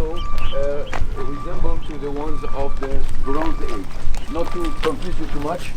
also resemble to the ones of the Bronze Age. Not to confuse you too much.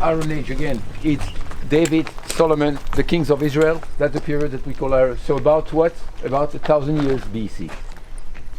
Iron Age again, it's David, Solomon, the kings of Israel. That's the period that we call Iron. So about what? About 1,000 years BC.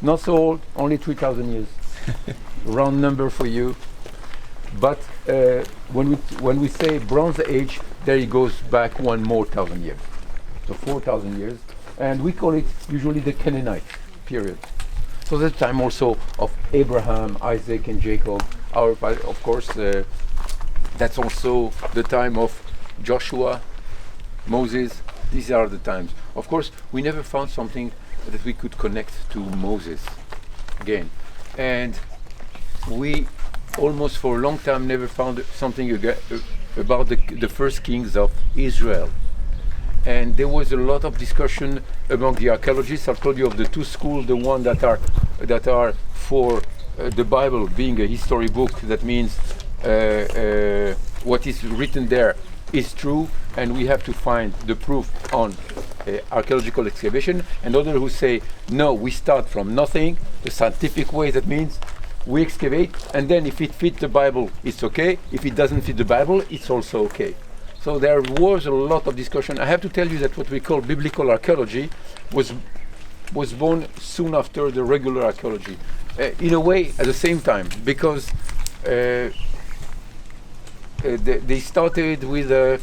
Not so old, only 3,000 years. Round number for you. But when we say Bronze Age, there it goes back one more 1,000 years. So 4,000 years. And we call it usually the Canaanite period. So the time also of Abraham, Isaac, and Jacob. Of course, that's also the time of Joshua, Moses. These are the times. Of course, we never found something that we could connect to Moses again. And we almost for a long time never found something about the first kings of Israel. And there was a lot of discussion among the archaeologists. I've told you of the two schools, the one that are for the Bible being a history book. That means what is written there is true, and we have to find the proof on archaeological excavation. And others who say, no, we start from nothing, the scientific way. That means we excavate, and then if it fits the Bible, it's okay. If it doesn't fit the Bible, it's also okay. So there was a lot of discussion. I have to tell you that what we call biblical archaeology was born soon after the regular archaeology. In a way, at the same time, because they started with the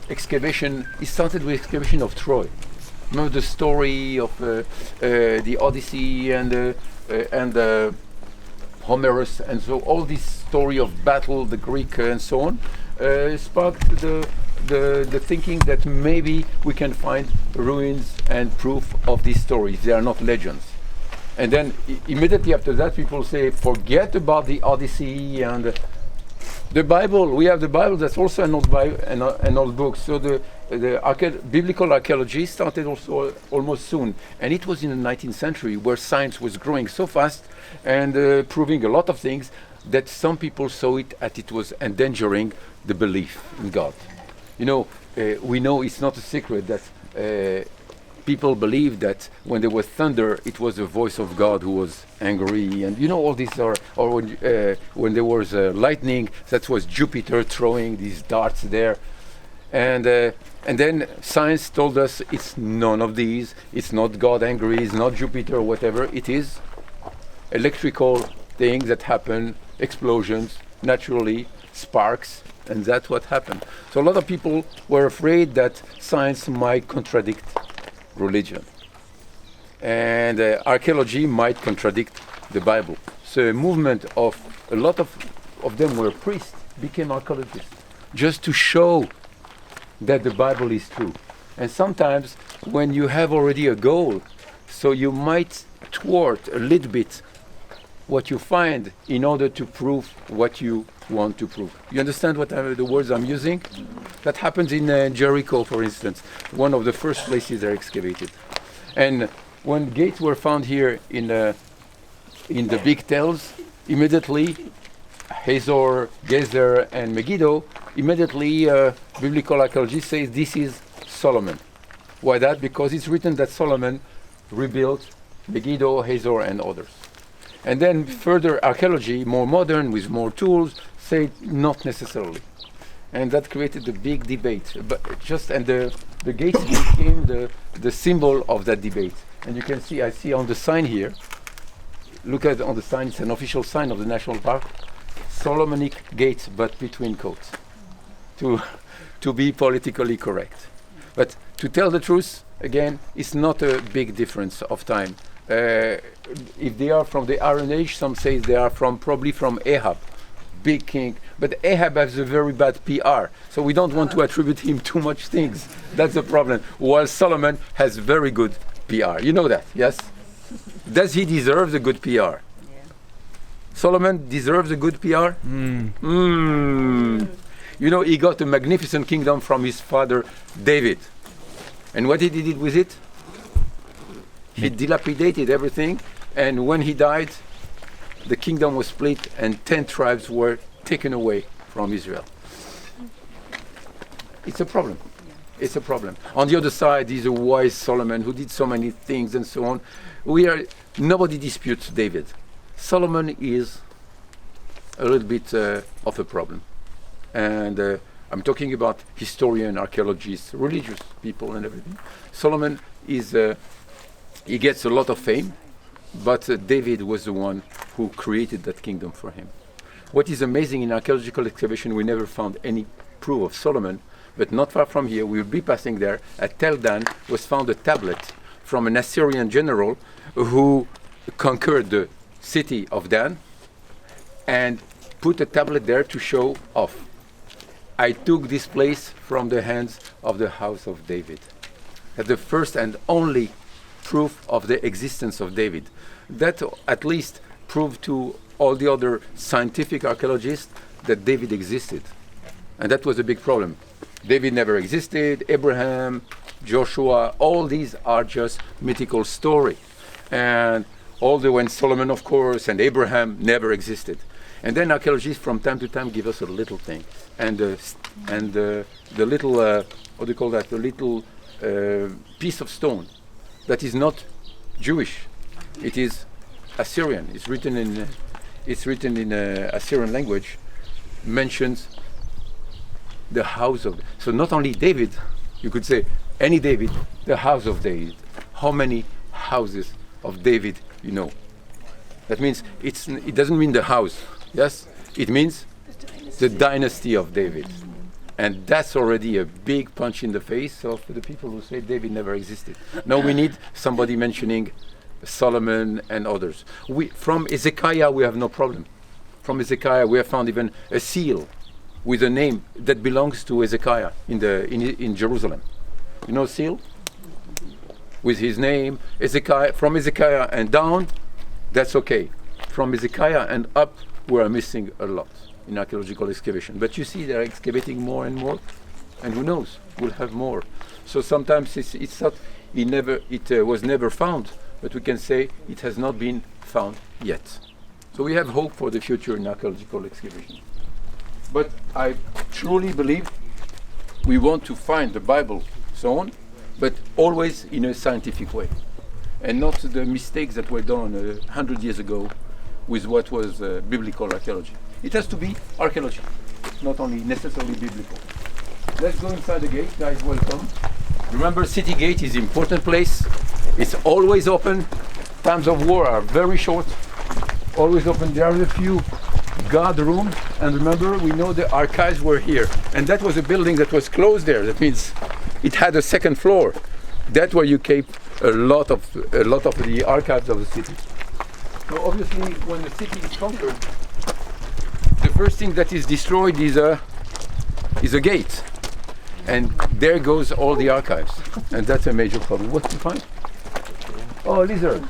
excavation. It started with excavation of Troy. Remember the story of the Odyssey and Homerus, and so all this story of battle, the Greek and so on, sparked the thinking that maybe we can find ruins and proof of these stories. They are not legends. And then immediately after that, people say, forget about the Odyssey and the Bible. We have the Bible. That's also an old book. So the biblical archaeology started also almost soon, and it was in the 19th century where science was growing so fast and proving a lot of things that some people saw it as it was endangering the belief in God. You know, we know it's not a secret that people believe that when there was thunder, it was the voice of God who was angry, and you know all these are. Or when there was lightning, that was Jupiter throwing these darts there, and then science told us it's none of these. It's not God angry. It's not Jupiter or whatever. It is electrical things that happen, explosions naturally, sparks, and that's what happened. So a lot of people were afraid that science might contradict religion, and archaeology might contradict the Bible. So a movement of a lot of them were priests, became archaeologists, just to show that the Bible is true. And sometimes when you have already a goal, so you might thwart a little bit what you find in order to prove what you want to prove. You understand what the words I'm using? That happens in Jericho, for instance, one of the first places they're excavated. And when gates were found here in the big tells, immediately Hazor, Gezer, and Megiddo, immediately biblical archaeology says this is Solomon. Why that? Because it's written that Solomon rebuilt Megiddo, Hazor, and others. And then further archaeology, more modern, with more tools, say not necessarily. And that created a big debate. But the gates became the symbol of that debate. And you can see, I see on the sign here, look at on the sign, it's an official sign of the National Park, Solomonic Gate, but between quotes, to be politically correct. But to tell the truth, again, it's not a big difference of time. If they are from the Iron Age, some say they are probably from Ahab, big king. But Ahab has a very bad PR, so we don't want to attribute him too much things. That's the problem. While Solomon has very good PR. You know that, yes? Does he deserve the good PR? Yeah. Solomon deserves a good PR? You know, he got a magnificent kingdom from his father David. And what he did with it? He dilapidated everything, and when he died, the kingdom was split and 10 tribes were taken away from Israel. It's a problem. It's a problem. On the other side is a wise Solomon who did so many things and so on. Nobody disputes David. Solomon is a little bit of a problem. And I'm talking about historians, archaeologists, religious people and everything. Solomon he gets a lot of fame, but David was the one who created that kingdom for him. What is amazing in archaeological excavation, we never found any proof of Solomon, but not far from here, we'll be passing there, at Tel Dan was found a tablet from an Assyrian general who conquered the city of Dan and put a tablet there to show off. I took this place from the hands of the house of David. That's the first and only proof of the existence of David. That at least proved to all the other scientific archaeologists that David existed. And that was a big problem. David never existed, Abraham, Joshua, all these are just mythical story. And all the when Solomon, of course, and Abraham never existed. And then archaeologists from time to time give us a little thing. And the little, what do you call that, the little piece of stone that is not Jewish. It is Assyrian. It's written in Assyrian language, mentions the house of. So not only David, you could say any David, the house of David. How many houses of David you know? That means it doesn't mean the house. Yes, it means the dynasty of David. And that's already a big punch in the face of the people who say David never existed. Now we need somebody mentioning Solomon and others. From Ezekiah we have no problem. From Ezekiah we have found even a seal with a name that belongs to Ezekiah in Jerusalem. You know seal? With his name, Ezekiah, from Ezekiah and down, that's okay. From Ezekiah and up, we are missing a lot in archaeological excavation. But you see they're excavating more and more, and who knows, we'll have more. So sometimes it's not, it was never found, but we can say it has not been found yet. So we have hope for the future in archaeological excavation. But I truly believe we want to find the Bible, so on, but always in a scientific way, and not the mistakes that were done 100 years ago with what was biblical archaeology. It has to be archaeology, not only necessarily biblical. Let's go inside the gate, guys, welcome. Remember, city gate is an important place. It's always open. Times of war are very short, always open. There are a few guard rooms, and remember, we know the archives were here, and that was a building that was closed there. That means it had a second floor. That's where you keep a lot of the archives of the city. So obviously, when the city is conquered, the first thing that is destroyed is a gate, and there goes all the archives, and that's a major problem. What did you find? Oh, a lizard.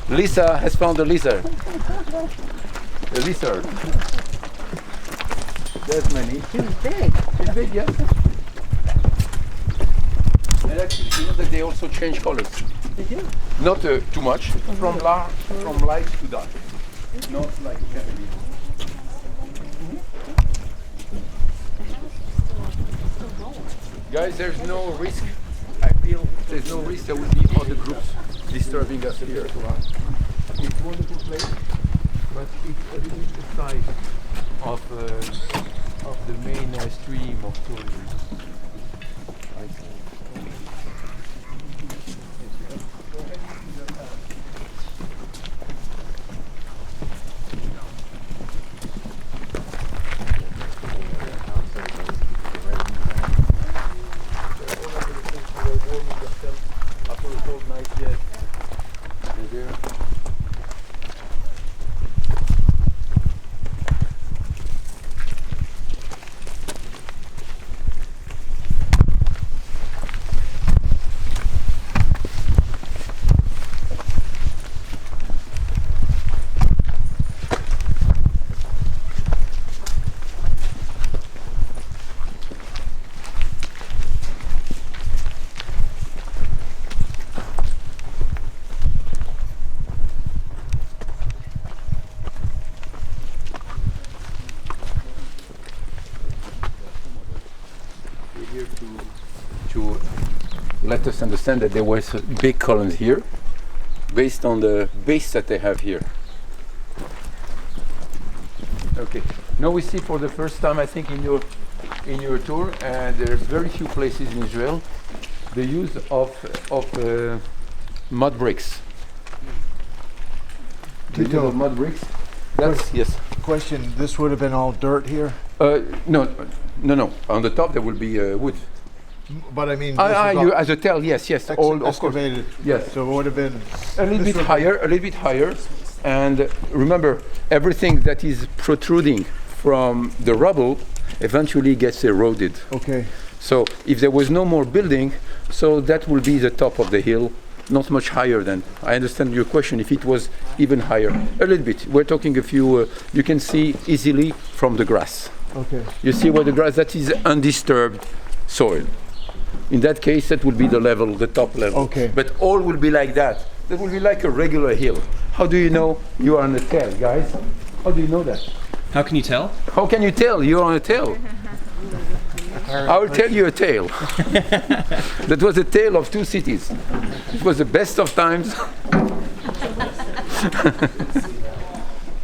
Lisa has found a lizard. A lizard. There's many. It's big. It's big, yeah. And actually, you know that they also change colors. They do. Not too much, from light to dark. Not like Japanese. Guys, there's no risk. I feel there's no risk there will be other groups disturbing us here. It's a wonderful place, but it's a little bit the size of the main stream of tourism. let us understand that there was big columns here, based on the base that they have here. Okay. Now we see for the first time, I think, in your tour, and there's very few places in Israel, the use of mud bricks. Tito, mud bricks. That's yes. question, this would have been all dirt here? No. On the top there will be wood. But I mean, You as a tell, yes, all of course. excavated. Yes. So it would have been A little bit higher, and remember, everything that is protruding from the rubble eventually gets eroded. okay. So if there was no more building, so that will be the top of the hill, not much higher than. I understand your question, if it was even higher. A little bit. We're talking a few, you can see easily from the grass. Okay. You see where the grass, that is undisturbed soil. In that case, that will be the level, the top level. Okay. But all will be like that. That will be like a regular hill. How do you know you are on a tail, guys? How do you know that? How can you tell? How can you tell you're on a tail? I will tell you a tale. That was a tale of two cities. It was the best of times.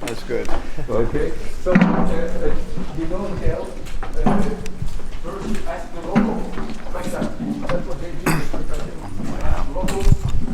That's good. Okay. So, you don't tell. First, ask the local. Like that. That's what they do. Local